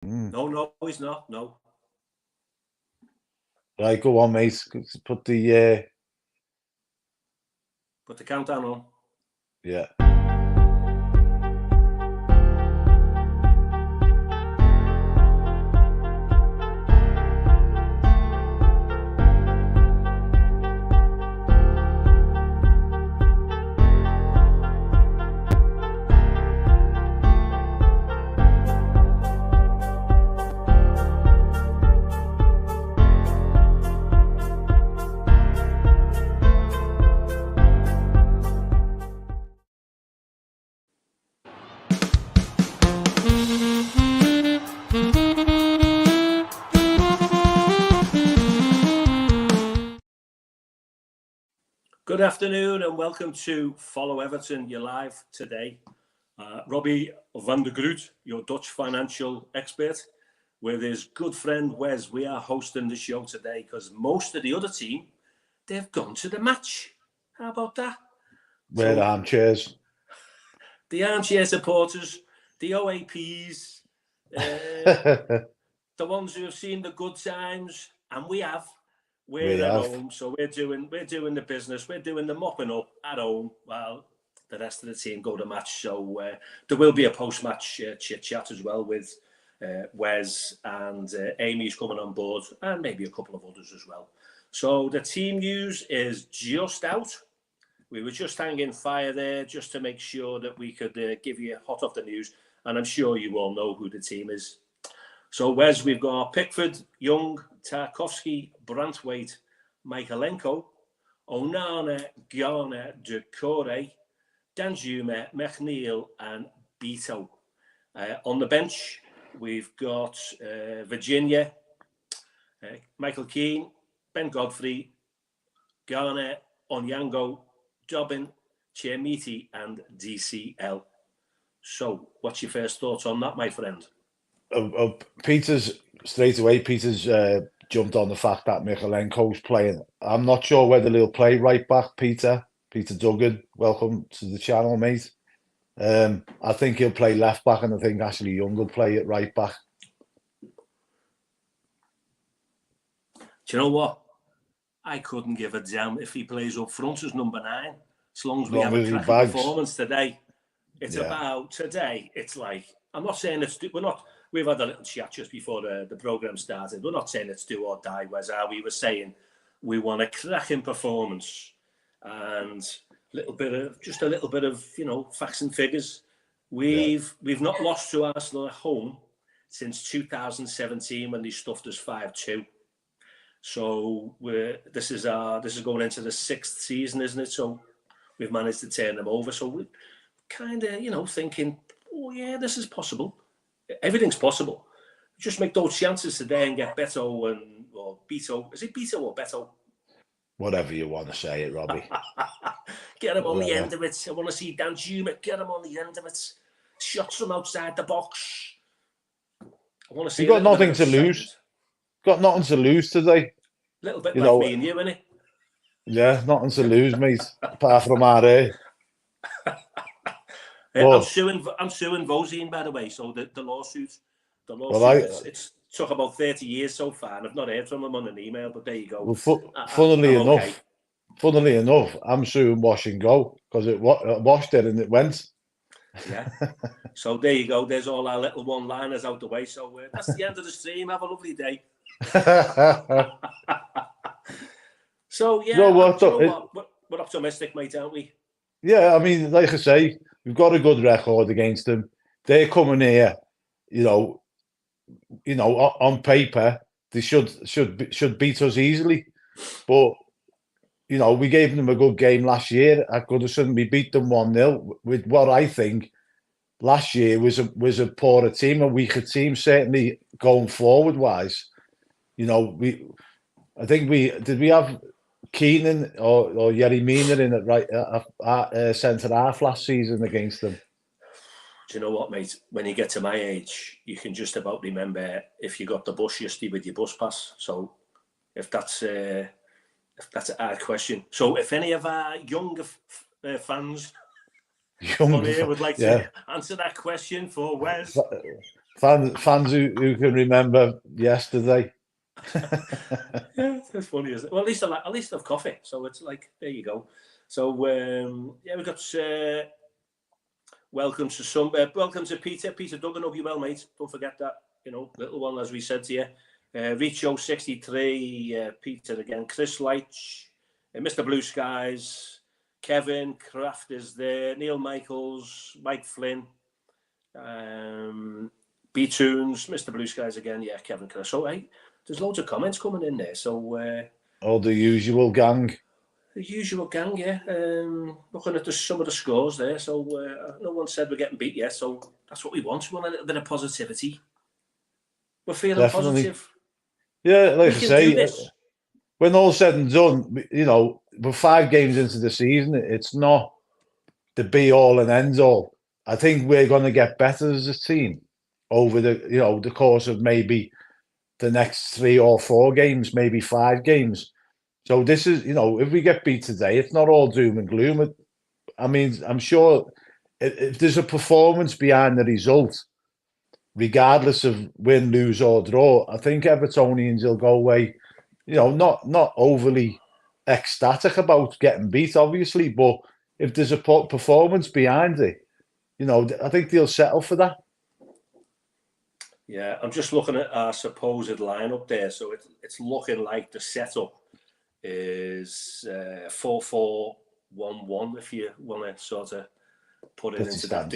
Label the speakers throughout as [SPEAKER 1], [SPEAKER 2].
[SPEAKER 1] No, he's not. No.
[SPEAKER 2] Right, go on, mate. Put the
[SPEAKER 1] Put the countdown on.
[SPEAKER 2] yeah.
[SPEAKER 1] Good afternoon and welcome to Follow Everton. You're live today. Robbie van der Groot, your Dutch financial expert, with his good friend Wez. We are hosting the show today because most of the other team, they've gone to the match. How about that?
[SPEAKER 2] We're armchairs.
[SPEAKER 1] The armchair supporters, the OAPs, the ones who have seen the good times, and we have. We're at home, so we're doing the business. We're doing the mopping up at home while the rest of the team go to match. So there will be a post-match chit chat as well with Wez and Amy's coming on board, and maybe a couple of others as well. So the team news is just out. We were just hanging fire there just to make sure that we could give you hot off the news, and I'm sure you all know who the team is. So, Wes, we've got Pickford, Young, Tarkowski, Brantwaite, Michaelenko, Onana, Garner, Decore, Danjuma, McNeil, and Beto. On the bench, we've got Virginia, Michael Keane, Ben Godfrey, Garner, Onyango, Dobbin, Chermiti, and DCL. So, what's your first thoughts on that, my friend?
[SPEAKER 2] Peter's jumped on the fact that Michaelenko's playing. I'm not sure whether he'll play right back, Peter Duggan. Welcome to the channel, mate. I think he'll play left back, and I think Ashley Young will play at right back.
[SPEAKER 1] Do you know what? I couldn't give a damn if he plays up front as number 9, as long as we have a cracking performance today. It's about today. It's like, I'm not saying we've had a little chat just before the programme started. We're not saying it's do or die, Wes, are we? We were saying we want a cracking performance and a little bit of, facts and figures. We've not lost to Arsenal at home since 2017 when they stuffed us 5-2. So this is going into the 6th season, isn't it? So we've managed to turn them over. So we're kind of, thinking, oh yeah, this is possible. Everything's possible. Just make those chances today and get Beto or Beto. Is it Beto or Beto?
[SPEAKER 2] Whatever you want to say it, Robbie.
[SPEAKER 1] Get him on the end of it. I want to see Danjuma. Get him on the end of it. Shots from outside the box. I want to see.
[SPEAKER 2] You've got nothing to lose. Got nothing to lose today.
[SPEAKER 1] A little bit like me and you, innit?
[SPEAKER 2] Yeah, nothing to lose, mate. Apart from our hair.
[SPEAKER 1] I'm suing Vozine, by the way. So the lawsuit, it's took about 30 years so far, and I've not heard from him on an email. But there you go.
[SPEAKER 2] Well, funnily enough, I'm suing Wash and Go because it washed it and it went.
[SPEAKER 1] Yeah. So there you go. There's all our little one-liners out the way. So that's the end of the stream. Have a lovely day. So yeah, we're optimistic, mate, aren't we?
[SPEAKER 2] Yeah, I mean, like I say, we've got a good record against them. They're coming here, on paper they should beat us easily, but we gave them a good game last year at Goodson. We beat them 1-0 with what I think last year was a poorer team, a weaker team, certainly going forward wise. I think we have Keenan or Yerry Mina in at centre half last season against them.
[SPEAKER 1] Do you know what, mate? When you get to my age, you can just about remember if you got the bus, you stay with your bus pass. So if that's a hard question. So if any of our younger fans on here would like to answer that question for Wes.
[SPEAKER 2] Fans who can remember yesterday.
[SPEAKER 1] Yeah, that's funny, isn't it? Well, at least I've coffee, so it's like there you go. So yeah, we've got welcome to Peter. Peter Duggan, hope you well, mate. Don't forget that, little one, as we said to you. Richo 63, Peter again, Chris Leitch, Mr. Blue Skies, Kevin Kraft is there, Neil Michaels, Mike Flynn, B-Tunes, Mr. Blue Skies again, yeah, Kevin Kraft. So hey, there's loads of comments coming in there. So
[SPEAKER 2] all the usual gang.
[SPEAKER 1] The usual gang, yeah. Looking at some of the scores there, so no one said we're getting beat yet, so that's what we want. We want a little bit of positivity. We're feeling
[SPEAKER 2] Definitely.
[SPEAKER 1] positive.
[SPEAKER 2] Yeah, like
[SPEAKER 1] we
[SPEAKER 2] I
[SPEAKER 1] can
[SPEAKER 2] say,
[SPEAKER 1] do this.
[SPEAKER 2] When all said and done, we're 5 games into the season. It's not the be all and ends all. I think we're going to get better as a team over the course of maybe the next 3 or 4 games, maybe 5 games. So this is, if we get beat today, it's not all doom and gloom. I mean, I'm sure if there's a performance behind the result, regardless of win, lose or draw, I think Evertonians will go away, not overly ecstatic about getting beat, obviously, but if there's a performance behind it, I think they'll settle for that.
[SPEAKER 1] Yeah, I'm just looking at our supposed lineup there. So it's looking like the setup is 4-4-1-1, if you want to sort of put it into that.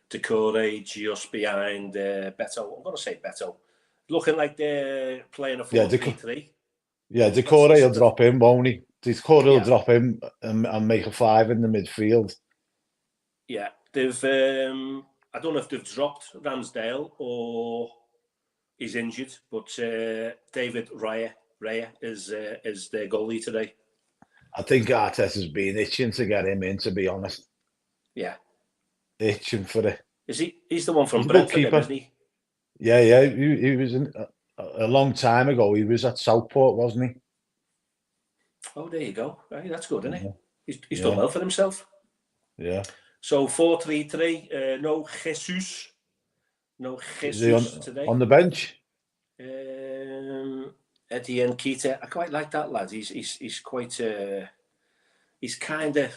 [SPEAKER 1] Decore just behind Beto. I'm going to say Beto. Looking like they're playing a 4-3-3.
[SPEAKER 2] Yeah, Decore will drop in, won't he? Decore will drop in and make a 5 in the midfield.
[SPEAKER 1] Yeah, they've. I don't know if they've dropped Ramsdale or he's injured, but David Raya is their goalie today.
[SPEAKER 2] I think Arteta's been itching to get him in, to be honest.
[SPEAKER 1] Yeah.
[SPEAKER 2] Itching for it.
[SPEAKER 1] Is he? He's the one from Brentford, isn't he?
[SPEAKER 2] Yeah. He was a long time ago. He was at Southport, wasn't he?
[SPEAKER 1] Oh, there you go. Right, that's good, isn't he? He's done well for himself.
[SPEAKER 2] Yeah.
[SPEAKER 1] So 4-3-3. No Jesus. No Jesus today.
[SPEAKER 2] On the bench?
[SPEAKER 1] Eddie and Keita. I quite like that lad. He's quite. He's kind of.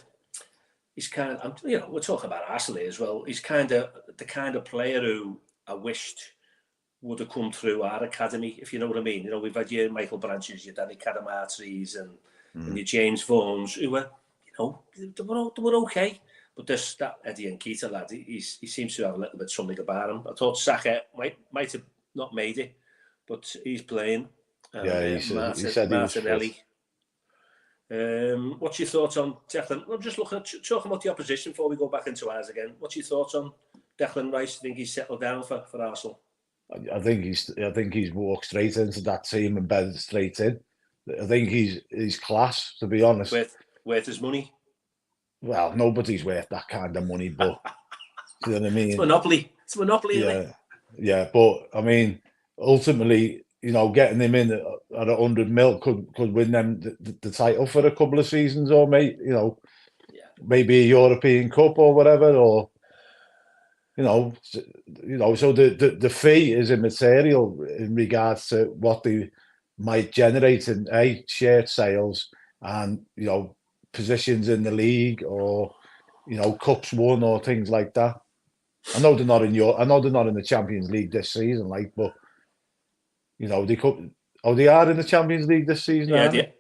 [SPEAKER 1] We're talking about Arsenal as well. He's kind of the kind of player who I wished would have come through our academy, if you know what I mean. We've had your Michael Branches, your Danny Cadamatres, and your James Vaughans, who were, they were okay. But that Eddie and Keita lad, he seems to have a little bit something about him. I thought Saka might have not made it, but he's playing.
[SPEAKER 2] He said
[SPEAKER 1] Martinelli. What's your thoughts on Declan? I'm just talking about the opposition before we go back into ours again. What's your thoughts on Declan Rice? Do you think he's settled down for Arsenal?
[SPEAKER 2] I think he's walked straight into that team and bedded straight in. I think he's class, to be honest.
[SPEAKER 1] Worth his money?
[SPEAKER 2] Well, nobody's worth that kind of money, but do you know what I mean?
[SPEAKER 1] It's monopoly.
[SPEAKER 2] Yeah, but I mean, ultimately, getting him in at 100 mil could win them the title for a couple of seasons, or maybe a European Cup or whatever, or so the fee is immaterial in regards to what they might generate in shirt sales and positions in the league, or cups won or things like that. I know they're not in the Champions League this season, but they could. Oh, they are in the Champions League this season.
[SPEAKER 1] Yeah, they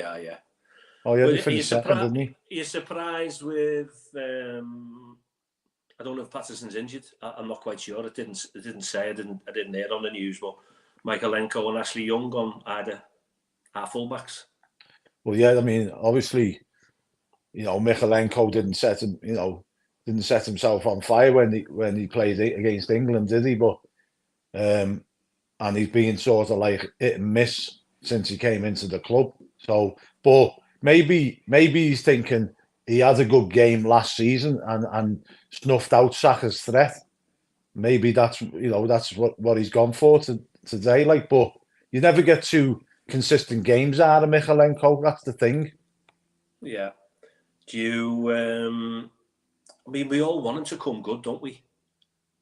[SPEAKER 1] are. Yeah.
[SPEAKER 2] Oh yeah, they finished second, didn't they?
[SPEAKER 1] You're surprised with? I don't know if Patterson's injured. I'm not quite sure. It didn't say. I didn't hear on the news. But Michaelenko and Ashley Young on either our fullbacks.
[SPEAKER 2] Well, yeah. I mean, obviously, Michaelenko didn't set himself on fire when he played against England, did he? But and he's been sort of like hit and miss since he came into the club. So, but maybe he's thinking he had a good game last season and snuffed out Saka's threat. Maybe that's what he's gone for today. But you never get 2 consistent games out of Michaelenko. That's the thing.
[SPEAKER 1] Yeah. Do you? I mean, we all want him to come good, don't we?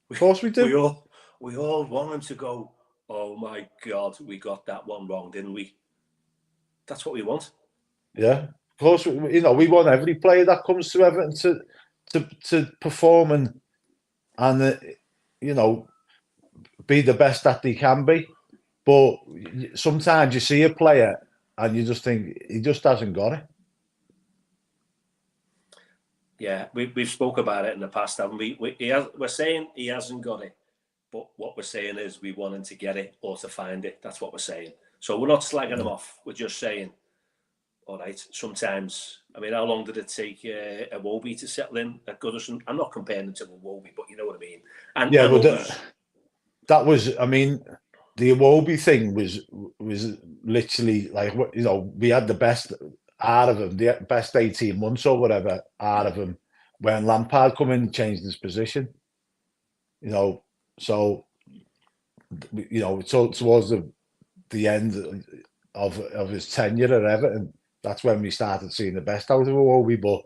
[SPEAKER 2] Of course we do.
[SPEAKER 1] we all want him to go, oh my God, we got that one wrong, didn't we? That's what we want.
[SPEAKER 2] Yeah, of course. We want every player that comes to Everton to perform and be the best that they can be. But sometimes you see a player and you just think he just hasn't got it.
[SPEAKER 1] Yeah, we've spoke about it in the past, haven't we? We're saying he hasn't got it, but what we're saying is we want him to get it or to find it. That's what we're saying. So we're not slagging him off. We're just saying, all right, sometimes, I mean, how long did it take a Wobie to settle in at Goodson? I'm not comparing it to a Wobie, but you know what I mean. And
[SPEAKER 2] yeah, but that was, I mean, the Iwobi thing was literally like, we had the best out of him, the best 18 months or whatever out of him when Lampard come in and changed his position. So towards the end of his tenure at Everton, that's when we started seeing the best out of Iwobi. But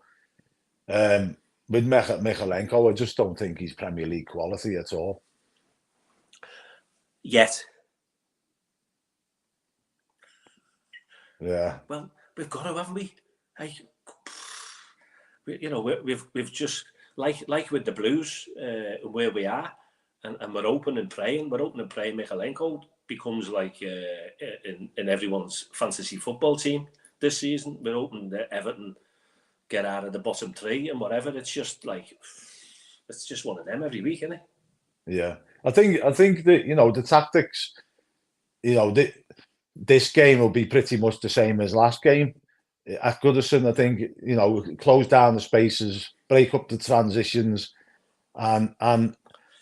[SPEAKER 2] with Michalenko, I just don't think he's Premier League quality at all.
[SPEAKER 1] Yet.
[SPEAKER 2] Yeah.
[SPEAKER 1] Well, we've got to, haven't we? Hey, we've just like with the Blues, where we are, and we're open and praying. We're open and praying. Michalenko becomes like in everyone's fantasy football team this season. We're hoping that Everton get out of the bottom three and whatever. It's just like it's just one of them every week, isn't it?
[SPEAKER 2] Yeah, I think that the tactics, this game will be pretty much the same as last game. At Goodson, I think close down the spaces, break up the transitions, and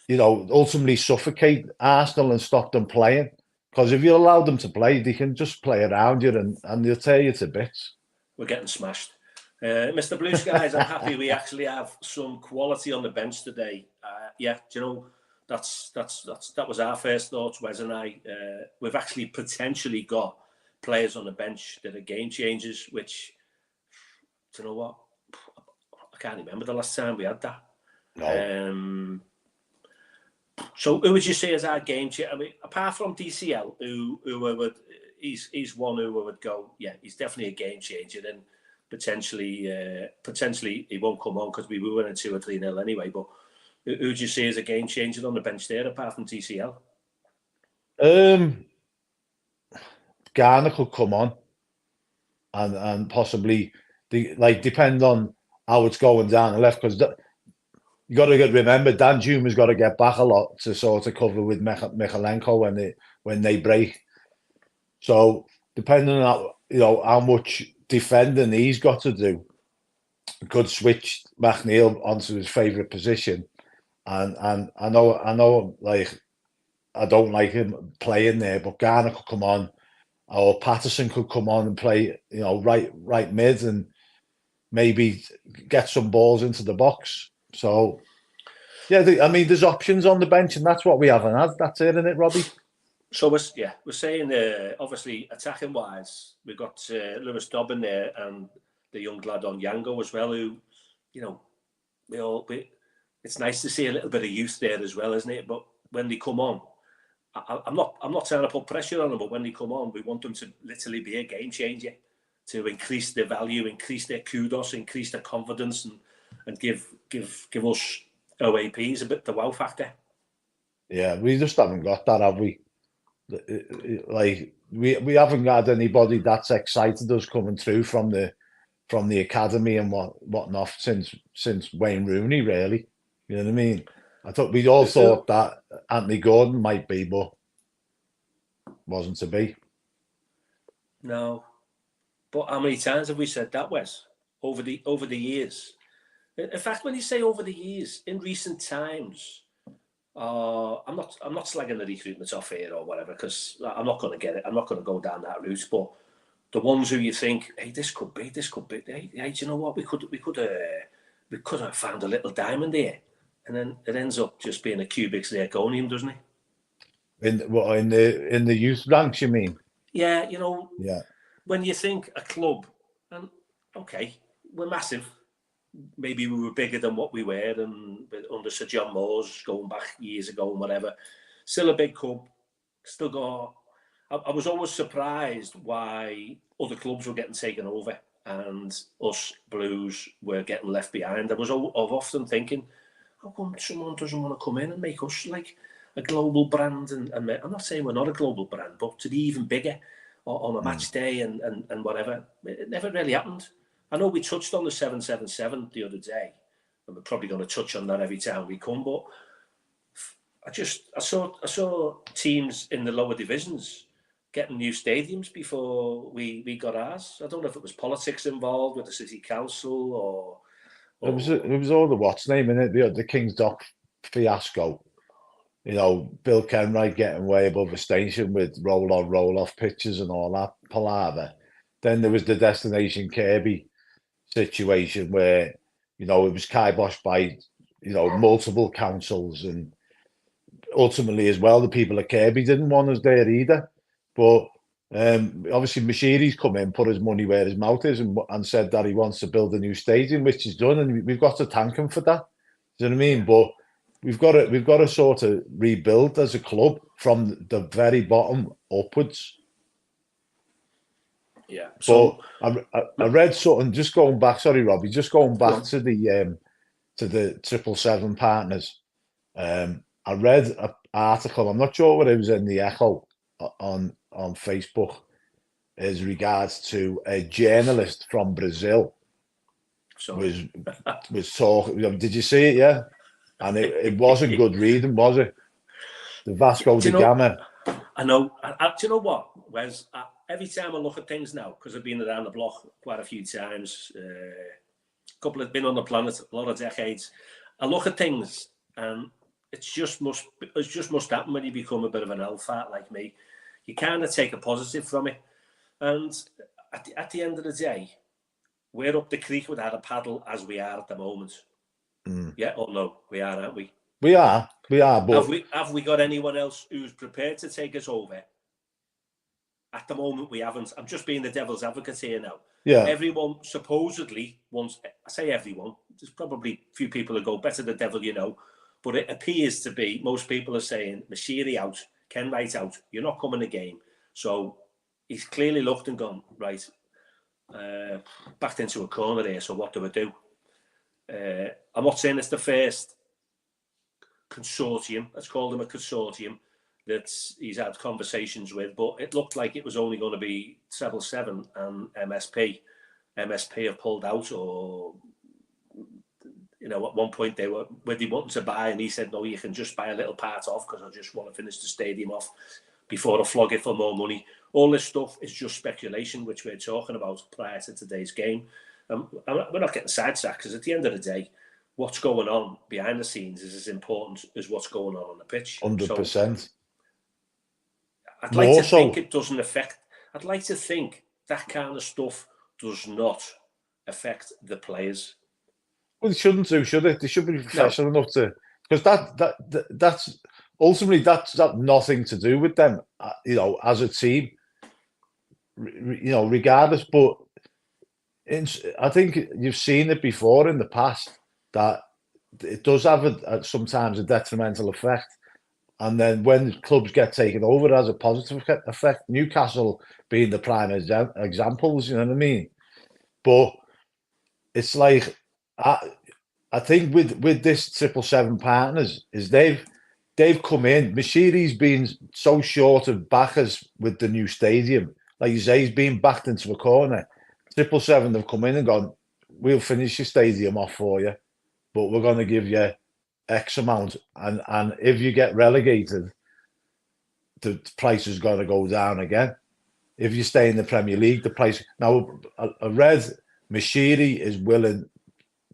[SPEAKER 2] ultimately suffocate Arsenal and stop them playing. Because if you allow them to play, they can just play around you and they'll tear you to bits.
[SPEAKER 1] We're getting smashed. Mr. Blue Skies, I'm happy we actually have some quality on the bench today. Yeah, do you know, that was our first thoughts, Wez and I. We've actually potentially got players on the bench that are game changers, which, do you know what? I can't remember the last time we had that.
[SPEAKER 2] No.
[SPEAKER 1] So who would you say is our game changer? I mean, apart from DCL, he's one who would go, yeah, he's definitely a game changer, and potentially he won't come on because we were winning 2 or 3-0 anyway. But who would you say is a game changer on the bench there, apart from DCL?
[SPEAKER 2] Garner could come on, and possibly depend on how it's going down the left, because you got to remember Dan Juma's got to get back a lot to sort of cover with Michalenko when they break. So depending on how much defending he's got to do, could switch McNeil onto his favourite position. And I know like I don't like him playing there, but Garner could come on, or Patterson could come on and play right mid and maybe get some balls into the box. So yeah, I mean, there's options on the bench, and that's what we haven't had. That's it, isn't it, Robbie?
[SPEAKER 1] So we're saying obviously attacking wise, we've got Lewis Dobbin there and the young lad on Yango as well, who it's nice to see a little bit of youth there as well, isn't it? But when they come on, I'm not trying to put pressure on them, but when they come on, we want them to literally be a game changer, to increase their value, increase their kudos, increase their confidence, and give us OAPs a bit the wow factor. Yeah,
[SPEAKER 2] we just haven't got that, have we? Like we haven't had anybody that's excited us coming through from the academy and whatnot since Wayne Rooney, really. You know what I mean? I thought we all thought that Anthony Gordon might be, but wasn't to be.
[SPEAKER 1] No, but how many times have we said that, Wes? Over the years. In fact, when you say over the years, in recent times, I'm not slagging the recruitment off here or whatever, because I'm not going to get it. I'm not going to go down that route. But the ones who you think, hey, this could be. Hey, do you know what? We could have found a little diamond here, and then it ends up just being a cubic zirconium, doesn't it?
[SPEAKER 2] In the youth ranks, you mean?
[SPEAKER 1] Yeah,
[SPEAKER 2] Yeah.
[SPEAKER 1] When you think a club, and okay, we're massive. Maybe we were bigger than what we were, and under Sir John Moores going back years ago and whatever. still a big club. Still got. I was always surprised why other clubs were getting taken over and us Blues were getting left behind. I was often thinking, how come someone doesn't want to come in and make us like a global brand? And I'm not saying we're not a global brand, but to be even bigger on a match day and whatever. It never really happened. I know we touched on the 777 the other day, and we're probably going to touch on that every time we come, but I saw teams in the lower divisions getting new stadiums before we got ours. I don't know if it was politics involved with the city council or
[SPEAKER 2] it was all the what's name in it, the King's Dock fiasco. You know, Bill Kenwright getting way above the station with roll on, roll off pitches and all that palaver. Then there was the Destination Kirby situation where, you know, it was kiboshed by, you know, multiple councils, and ultimately as well, the people at Kirby didn't want us there either. But obviously Mashiri's come in, put his money where his mouth is, and said that he wants to build a new stadium, which he's done, and we've got to thank him for that. Do you know what I mean? But we've got to sort of rebuild as a club from the very bottom upwards.
[SPEAKER 1] Yeah. So
[SPEAKER 2] I read something, just going back. Sorry, Robbie, just going back to the 777 partners. I read an article. I'm not sure what it was in the Echo on Facebook, as regards to a journalist from Brazil was talking. Did you see it? Yeah, and it wasn't good reading, was it? The Vasco da Gama.
[SPEAKER 1] I know. Do you know what, Wes? Every time I look at things now, because I've been around the block quite a few times, been on the planet a lot of decades. I look at things, and it just must happen when you become a bit of an old fart like me. You kind of take a positive from it, and at the end of the day, we're up the creek without a paddle as we are at the moment. Yeah or no? We are, aren't we?
[SPEAKER 2] We are. But
[SPEAKER 1] have we got anyone else who's prepared to take us over? At the moment, we haven't. I'm just being the devil's advocate here now.
[SPEAKER 2] Yeah.
[SPEAKER 1] Everyone supposedly wants. I say everyone. There's probably a few people who go, better the devil you know. But it appears to be, most people are saying, Mashiri out, Kenwright out, you're not coming to game. So he's clearly looked and gone, right, backed into a corner here, so what do I do? I'm not saying it's the first consortium, let's call them a consortium, that he's had conversations with, but it looked like it was only going to be 777 and MSP. MSP have pulled out, or you know, at one point they wanting to buy, and he said, no, you can just buy a little part off because I just want to finish the stadium off before I flog it for more money. All this stuff is just speculation, which we're talking about prior to today's game. We're not getting sidetracked, because at the end of the day, what's going on behind the scenes is as important as what's going on the pitch.
[SPEAKER 2] 100%.
[SPEAKER 1] So, I'd like to think it doesn't affect. I'd like to think that kind of stuff does not affect the players.
[SPEAKER 2] Well, they shouldn't do, should it? They should be professional enough to, because that's ultimately that's nothing to do with them, you know, as a team, you know, regardless. But I think you've seen it before in the past that it does have sometimes a detrimental effect. And then when clubs get taken over, it has a positive effect. Newcastle being the prime examples, you know what I mean? But it's like, I think with this 777 partners, is they've come in. Mashiri's been so short of backers with the new stadium. Like you say, he's been backed into a corner. 777 have come in and gone, we'll finish your stadium off for you, but we're going to give you X amount, and if you get relegated, the price is going to go down again. If you stay in the Premier League, the price. Now, I read Mashiri is willing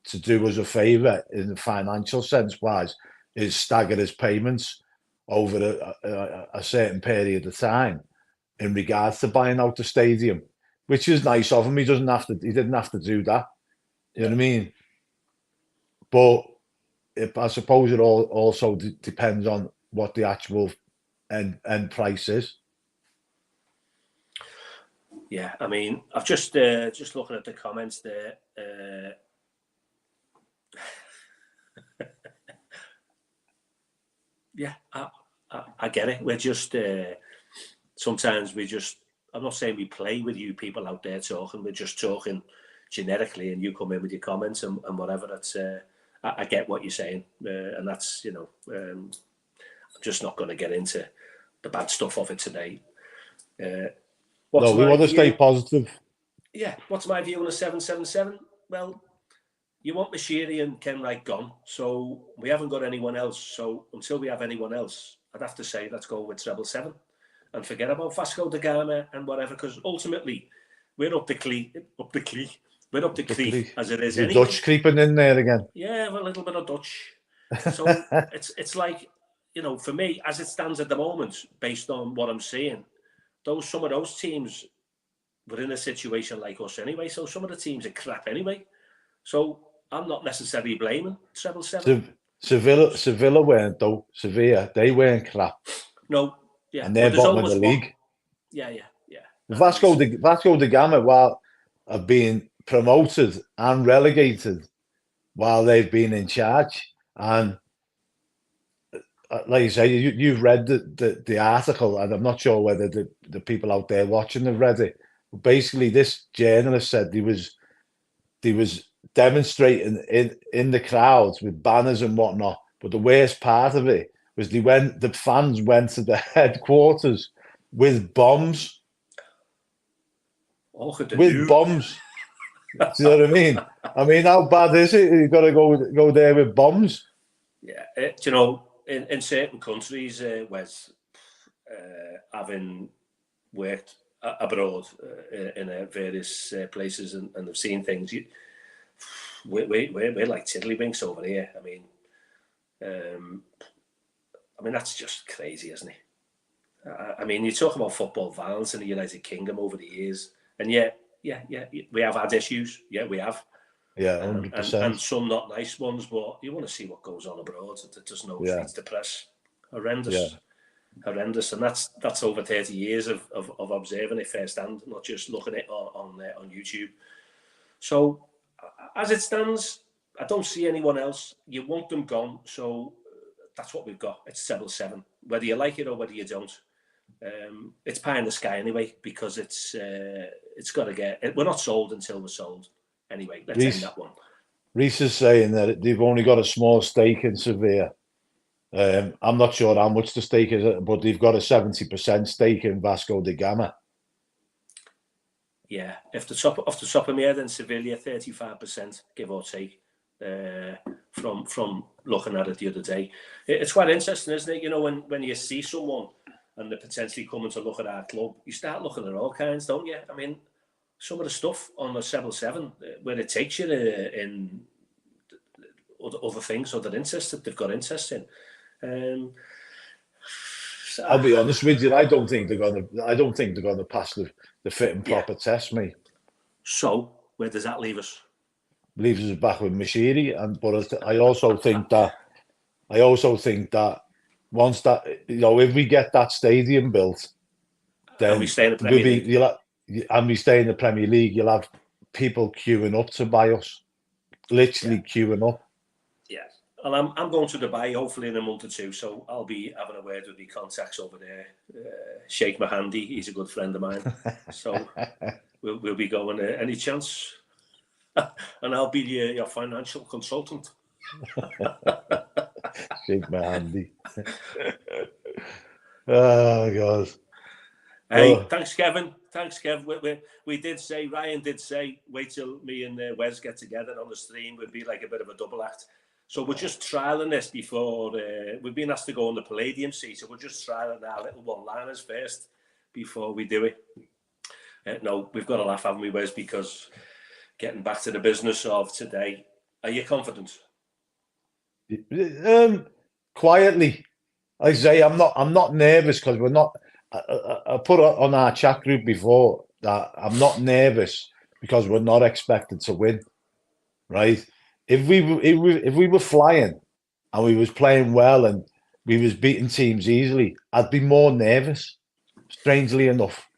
[SPEAKER 2] to do us a favour in the financial sense wise, is stagger his payments over a certain period of time in regards to buying out the stadium, which is nice of him. He didn't have to do that. You know what I mean? But I suppose it all also depends on what the actual end price is.
[SPEAKER 1] Yeah, I mean, I've just looking at the comments there. Yeah, I get it. We're just sometimes we just. I'm not saying we play with you people out there talking. We're just talking generically, and you come in with your comments and whatever. It's I get what you're saying, and that's I'm just not going to get into the bad stuff of it today.
[SPEAKER 2] No, we want to stay positive.
[SPEAKER 1] Yeah, what's my view on a 777? Well, you want Mashiri and Ken Wright gone, so we haven't got anyone else. So until we have anyone else, I'd have to say let's go with 777 and forget about Vasco da Gama and whatever, because ultimately we're up the creek as it is.
[SPEAKER 2] The anyway. Dutch creeping in there again.
[SPEAKER 1] Yeah, well, a little bit of Dutch. So it's like, for me, as it stands at the moment, based on what I'm seeing, some of those teams were in a situation like us anyway. So some of the teams are crap anyway. So I'm not necessarily blaming 777.
[SPEAKER 2] Sevilla weren't though. Sevilla, they weren't crap.
[SPEAKER 1] No, yeah,
[SPEAKER 2] and they're bottom of the league.
[SPEAKER 1] Yeah.
[SPEAKER 2] Vasco da Gama, while have been promoted and relegated while they've been in charge, and like you say, you've read the article, and I'm not sure whether the people out there watching have read it. But basically, this journalist said he was demonstrating in the crowds with banners and whatnot. But the worst part of it was the fans went to the headquarters with bombs. With bombs. Do you know what I mean? I mean, how bad is it? You've got to go there with bombs.
[SPEAKER 1] Yeah, in certain countries, Wes, having worked abroad in various places and have seen things, we're like tiddlywinks over here. I mean, that's just crazy, isn't it? I mean, you talk about football violence in the United Kingdom over the years, and yeah, we have had issues. Yeah, we have.
[SPEAKER 2] Yeah, 100%.
[SPEAKER 1] And some not nice ones, but you want to see what goes on abroad. That just no feeds the press. Horrendous. And that's over 30 years of observing it firsthand, not just looking at it on YouTube. So as it stands, I don't see anyone else. You want them gone, so that's what we've got. It's 7-7, whether you like it or whether you don't. It's pie in the sky anyway, because it's got to get. We're not sold until we're sold. Anyway, let's end that one.
[SPEAKER 2] Reese is saying that they've only got a small stake in Sevilla. I'm not sure how much the stake is, but they've got a 70% stake in Vasco da Gama.
[SPEAKER 1] Yeah, off the top of my head, in Sevilla, 35%, give or take, from looking at it the other day. It's quite interesting, isn't it? When you see someone and they're potentially coming to look at our club, you start looking at all kinds, don't you? I mean, some of the stuff on the 7-7, where it takes you in other things, other interests that they've got interest in.
[SPEAKER 2] I'll be honest with you. I don't think they're gonna pass the fit and proper test, mate.
[SPEAKER 1] So where does that leave us?
[SPEAKER 2] Leaves us back with Mashiri, but I also think that once that, if we get that stadium built, then
[SPEAKER 1] and we stay in the Premier League.
[SPEAKER 2] And we stay in the Premier League, you'll have people queuing up to buy us, literally queuing up.
[SPEAKER 1] Yeah, well, I'm going to Dubai hopefully in a month or two, so I'll be having a word with the contacts over there. Sheikh Mahandi, he's a good friend of mine, so we'll be going. Any chance? And I'll be your financial consultant.
[SPEAKER 2] Sheikh Mahandi. Oh God.
[SPEAKER 1] Hey, thanks, Kevin. Thanks, Kev. We did say, Ryan did say, wait till me and Wes get together on the stream. Would be like a bit of a double act. So we're just trialing this before we've been asked to go on the Palladium seat. So we're just trialing our little one-liners first before we do it. No, we've got a laugh, haven't we, Wes? Because getting back to the business of today, are you confident?
[SPEAKER 2] Quietly, I say I'm not nervous because we're not. I put on our chat group before that I'm not nervous because we're not expected to win, right? If we were flying and we was playing well and we was beating teams easily, I'd be more nervous. Strangely enough,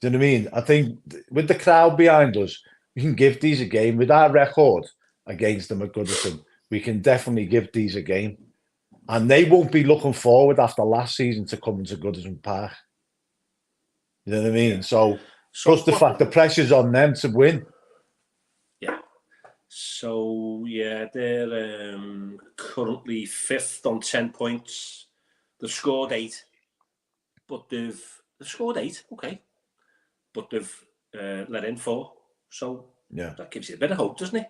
[SPEAKER 2] do you know what I mean? I think with the crowd behind us, we can give these a game. With our record against them at Goodson, we can definitely give these a game. And they won't be looking forward after last season to coming to Goodson Park. You know what I mean?
[SPEAKER 1] Yeah.
[SPEAKER 2] So plus the fact the pressure's on them to win.
[SPEAKER 1] Yeah. So, yeah, they're currently 5th on 10 points. They've scored 8. But they've scored 8, okay. But they've let in 4. So
[SPEAKER 2] yeah,
[SPEAKER 1] that gives you a bit of hope, doesn't it?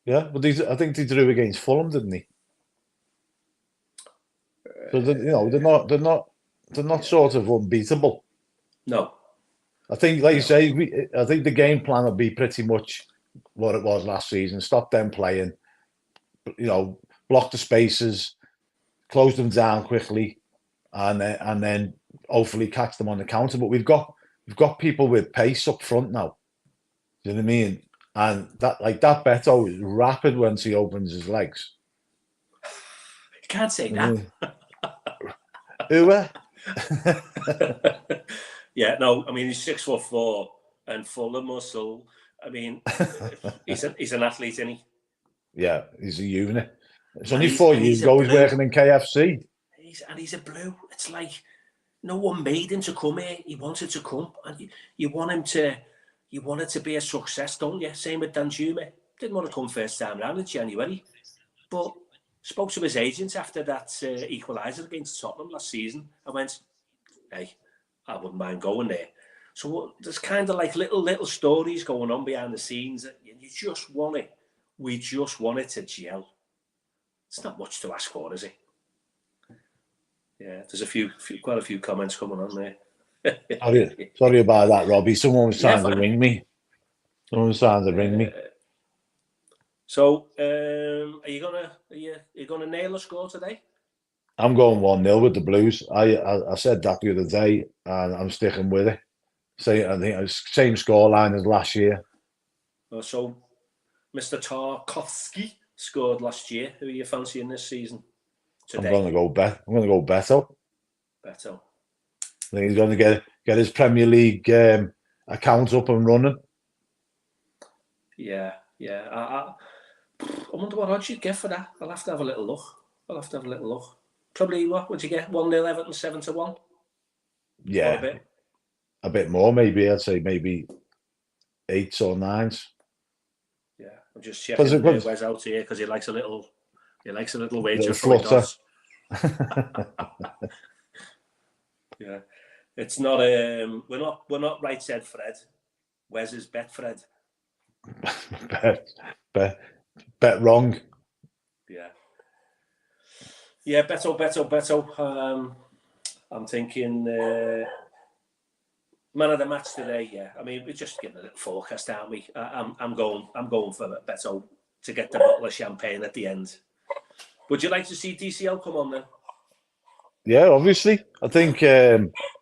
[SPEAKER 2] Yeah, but I think they drew against Fulham, didn't they? So they're not sort of unbeatable.
[SPEAKER 1] No.
[SPEAKER 2] I think, like you say, I think the game plan will be pretty much what it was last season. Stop them playing, block the spaces, close them down quickly, and then hopefully catch them on the counter. But we've got people with pace up front now. Do you know what I mean? And that Beto is rapid once he opens his legs.
[SPEAKER 1] You can't say that.
[SPEAKER 2] Who?
[SPEAKER 1] Yeah, no. I mean, he's 6'4" and full of muscle. I mean, he's an athlete, isn't he?
[SPEAKER 2] Yeah, he's a unit. It's only 4 years ago he's working in KFC.
[SPEAKER 1] He's a blue. It's like no one made him to come here. He wanted to come, and you want him to. You want it to be a success, don't you? Same with Danjuma. Didn't want to come first time round in January, but spoke to his agent after that equaliser against Tottenham last season. I went, hey, I wouldn't mind going there. So there's kind of like little stories going on behind the scenes that you just want it. We just want it to gel. It's not much to ask for, is it? Yeah, there's quite a few comments coming on there.
[SPEAKER 2] Sorry about that, Robbie. Someone was trying to ring me.
[SPEAKER 1] So, are you gonna nail a score today?
[SPEAKER 2] I'm going 1-0 with the Blues. I said that the other day, and I'm sticking with it. I think it's the same scoreline as last year.
[SPEAKER 1] So, Mr. Tarkovsky scored last year. Who are you fancying this season? Today?
[SPEAKER 2] I'm going to go Beto.
[SPEAKER 1] Beto.
[SPEAKER 2] I think he's going to get his Premier League account up and running.
[SPEAKER 1] Yeah. I wonder what odds you'd get for that. I'll have to have a little look. Probably, what would you get? 1-0 Everton, 7-1?
[SPEAKER 2] Yeah. A bit more, maybe. I'd say maybe 8s or 9s.
[SPEAKER 1] Yeah, I'm just checking Wez out here because he likes a little wager for odds. Yeah, it's not. We're not right said Fred. Wez is bet Fred.
[SPEAKER 2] bet wrong.
[SPEAKER 1] Yeah, Beto. I'm thinking man of the match today. Yeah, I mean we're just getting a little forecast, aren't we? I'm going for Beto to get the bottle of champagne at the end. Would you like to see DCL come on then?
[SPEAKER 2] Yeah, obviously. I think I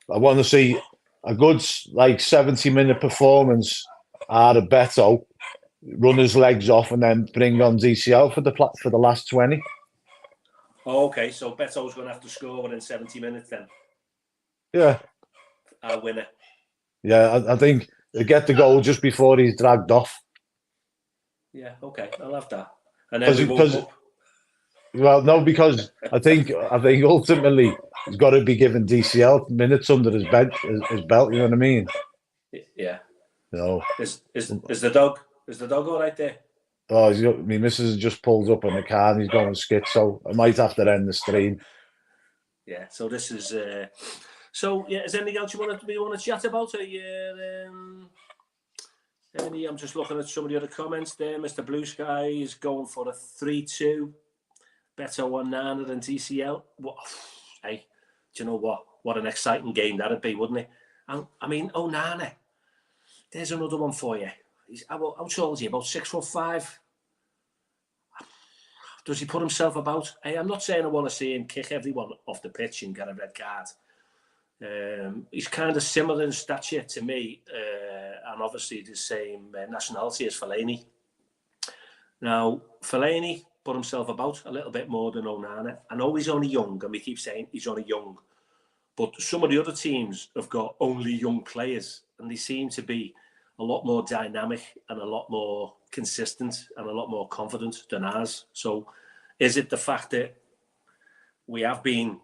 [SPEAKER 2] want to see a good 70-minute performance out of Beto, run his legs off, and then bring on DCL for the last 20.
[SPEAKER 1] Oh, okay, so Beto's going to have to score within 70 minutes then.
[SPEAKER 2] Yeah,
[SPEAKER 1] our winner.
[SPEAKER 2] Yeah, I think they get the goal just before he's dragged off.
[SPEAKER 1] Yeah, okay, I'll have that. And then we woke up.
[SPEAKER 2] Well, no, because I think ultimately he's got to be given DCL minutes under his belt. You know what I mean?
[SPEAKER 1] Yeah.
[SPEAKER 2] No.
[SPEAKER 1] Is the dog all right there?
[SPEAKER 2] Oh, my missus has just pulled up in the car and he's going to skit, so I might have to end the stream.
[SPEAKER 1] Yeah. So this is. So yeah, is there anything else you want to chat about? I'm just looking at some of the other comments there. Mr. Blue Sky is going for a 3-2. Beto 1-9 and TCL. Hey, do you know what? What an exciting game that'd be, wouldn't it? And I mean, Onana. There's another one for you. How tall is he? About 6'5". Does he put himself about? Hey, I'm not saying I want to see him kick everyone off the pitch and get a red card. He's kind of similar in stature to me, and obviously the same nationality as Fellaini. Now, Fellaini put himself about a little bit more than Onana. I know he's only young, and we keep saying he's only young, but some of the other teams have got only young players, and they seem to be a lot more dynamic and a lot more consistent and a lot more confident than ours. So is it the fact that we have been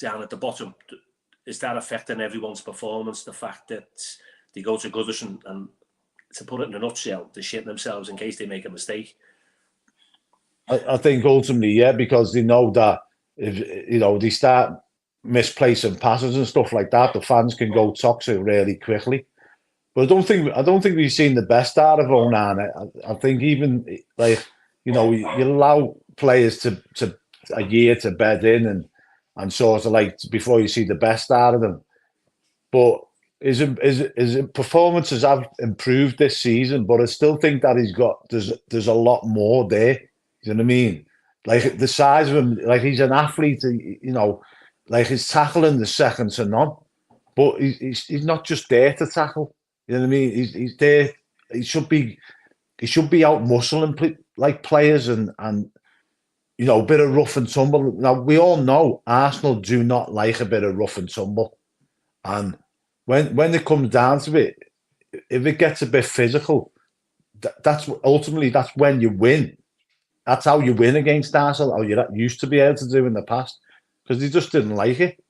[SPEAKER 1] down at the bottom. Is that affecting everyone's performance? The fact that they go to Goodson and, to put it in a nutshell, they shit themselves in case they make a mistake?
[SPEAKER 2] I think ultimately, yeah, because they know that if they start misplacing passes and stuff like that, the fans can go toxic really quickly. But I don't think we've seen the best out of Onana. I think even you allow players to a year to bed in and sort of before you see the best out of them. But his performances have improved this season, but I still think that there's a lot more there. You know what I mean? The size of him, he's an athlete. His tackling is second to none. But he's not just there to tackle. You know what I mean? He's there. He should be out muscling players and a bit of rough and tumble. Now we all know Arsenal do not like a bit of rough and tumble, and when it comes down to it, if it gets a bit physical, that's when you win. That's how you win against Arsenal, or you used to be able to do in the past, because he just didn't like it.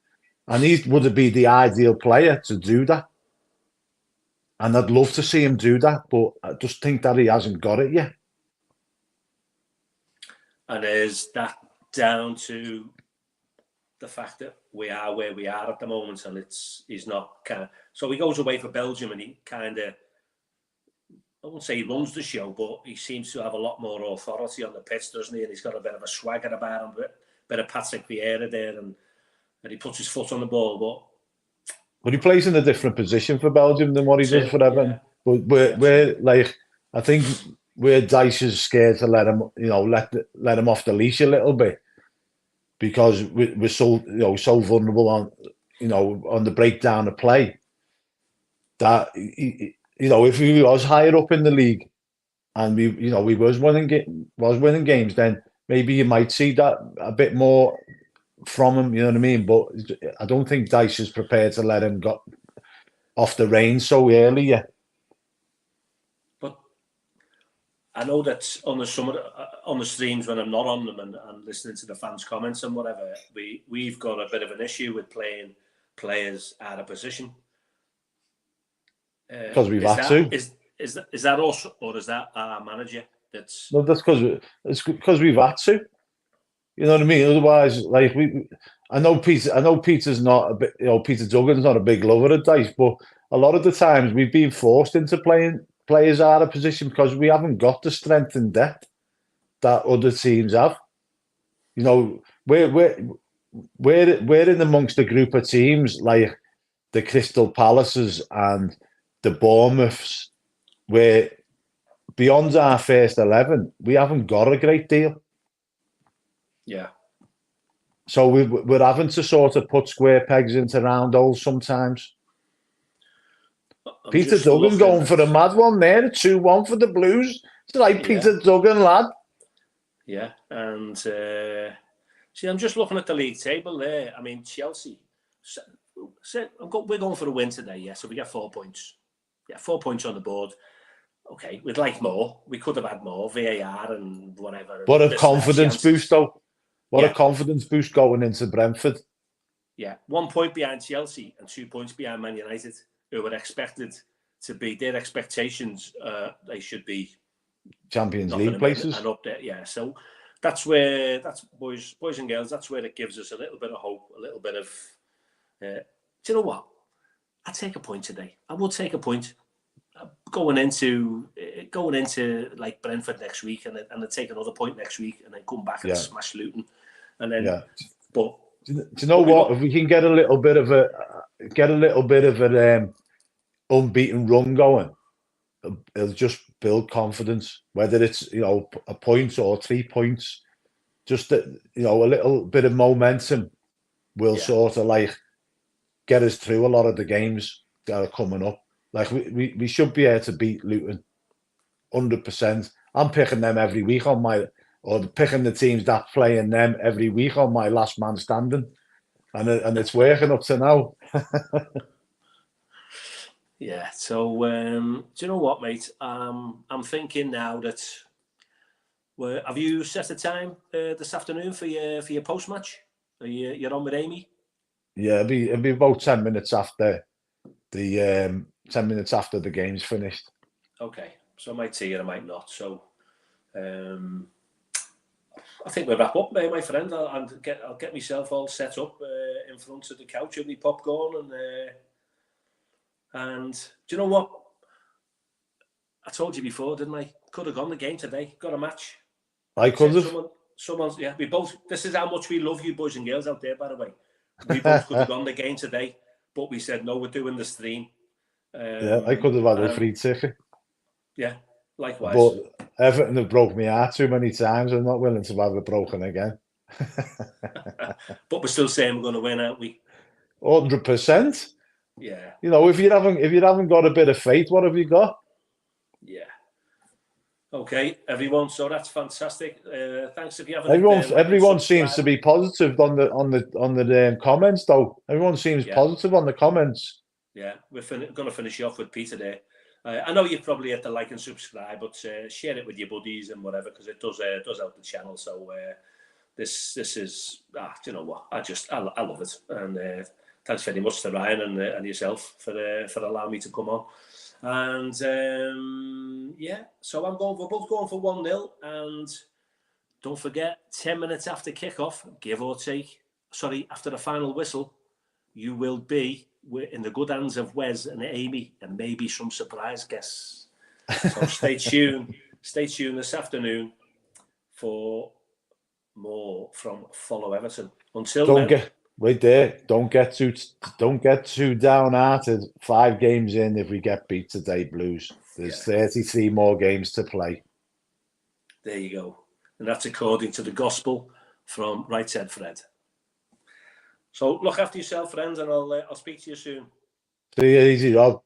[SPEAKER 2] And he would be the ideal player to do that. And I'd love to see him do that, but I just think that he hasn't got it yet.
[SPEAKER 1] And is that down to the fact that we are where we are at the moment, and he's not kind of... So he goes away for Belgium and he kind of, I won't say he runs the show, but he seems to have a lot more authority on the pitch, doesn't he? And he's got a bit of a swagger about him, a bit of Patrick Vieira there, and he puts his foot on the ball.
[SPEAKER 2] But he plays in a different position for Belgium than what he does for Everton. Yeah. But I think where Dice is scared to let him, let him off the leash a little bit, because we're so so vulnerable on the breakdown of play, that if he was higher up in the league and we was winning games, then maybe you might see that a bit more from him, you know what I mean? But I don't think Dice is prepared to let him go off the reins so early yet.
[SPEAKER 1] But I know that on the streams when I'm not on them and listening to the fans' comments and whatever, we've got a bit of an issue with playing players out of position.
[SPEAKER 2] Because we've had to.
[SPEAKER 1] Is that us, or is that our manager?
[SPEAKER 2] No, that's because we've had to. You know what I mean? Otherwise, I know Peter's not a bit. Peter Duggan's not a big lover of Dice, but a lot of the times we've been forced into playing players out of position because we haven't got the strength and depth that other teams have. We're in amongst a group of teams like the Crystal Palaces and the Bournemouths, where beyond our first 11, we haven't got a great deal.
[SPEAKER 1] Yeah.
[SPEAKER 2] So we're having to sort of put square pegs into round holes sometimes. Peter Duggan going for a mad one there, 2-1 for the Blues. It's like Peter Duggan, lad.
[SPEAKER 1] Yeah, and see, I'm just looking at the league table there. I mean, Chelsea. We're going for a win today, yeah. So we get 4 points. Yeah, 4 points on the board. Okay, we'd like more. We could have had more, VAR and whatever.
[SPEAKER 2] What a confidence boost, though. What a confidence boost going into Brentford.
[SPEAKER 1] Yeah, 1 point behind Chelsea and 2 points behind Man United, who were expected to be, their expectations, they should be
[SPEAKER 2] Champions League places.
[SPEAKER 1] And up there, yeah. So that's boys and girls, that's where it gives us a little bit of hope, a little bit of, do you know what? I'd take a point today. I would take a point. Going into like Brentford next week, and then take another point next week, and then come back and smash Luton, and then. But
[SPEAKER 2] do you know what? If we can get a little bit of an unbeaten run going, it'll just build confidence. Whether it's a point or 3 points, just a little bit of momentum will sort of get us through a lot of the games that are coming up. We should be able to beat Luton 100%. I'm picking them every week picking the teams that playing them every week on my last man standing, and it's working up to now.
[SPEAKER 1] Yeah. So do you know what, mate? I'm thinking now that Have you set a time this afternoon for your post match? You're on with Amy?
[SPEAKER 2] Yeah, it'll be about 10 minutes after the 10 minutes after the game's finished.
[SPEAKER 1] Okay, so I might see you, I might not. So I think we'll wrap up, my friend. I'll get myself all set up in front of the couch with my popcorn and do you know what? I told you before, didn't I? Could have gone the game today. Got a match.
[SPEAKER 2] I could have.
[SPEAKER 1] Someone's, yeah, we both. This is how much we love you, boys and girls out there. By the way, we both could have gone the game today, but we said no. We're doing the stream.
[SPEAKER 2] Yeah, I could have had a free ticket.
[SPEAKER 1] Yeah, likewise.
[SPEAKER 2] But Everton have broke my heart too many times. I'm not willing to have it broken again.
[SPEAKER 1] But we're still saying we're going to win, aren't we?
[SPEAKER 2] 100%.
[SPEAKER 1] Yeah.
[SPEAKER 2] You know, if you haven't got a bit of faith, what have you got?
[SPEAKER 1] Yeah. Okay, everyone. So that's fantastic. Thanks if you haven't.
[SPEAKER 2] Everyone seems to be positive on the comments, though. Everyone seems positive on the comments.
[SPEAKER 1] Yeah, we're going to finish off with Peter there. I know you probably have to like and subscribe, but share it with your buddies and whatever, because it does help the channel. So this is do you know what? I love it, and thanks very much to Ryan and yourself for allowing me to come on. And so we're both going for 1-0, and don't forget, 10 minutes after kickoff, give or take, after the final whistle, you will be in the good hands of Wez and Amy, and maybe some surprise guests. So stay tuned this afternoon for more from Follow Everton. Until then.
[SPEAKER 2] Wait there. Don't get too downhearted. 5 games in, if we get beat today, Blues. There's 33 more games to play.
[SPEAKER 1] There you go. And that's according to the gospel from Right Said Fred. So look after yourself, friends, and I'll speak to you soon.
[SPEAKER 2] See you easy, Rob.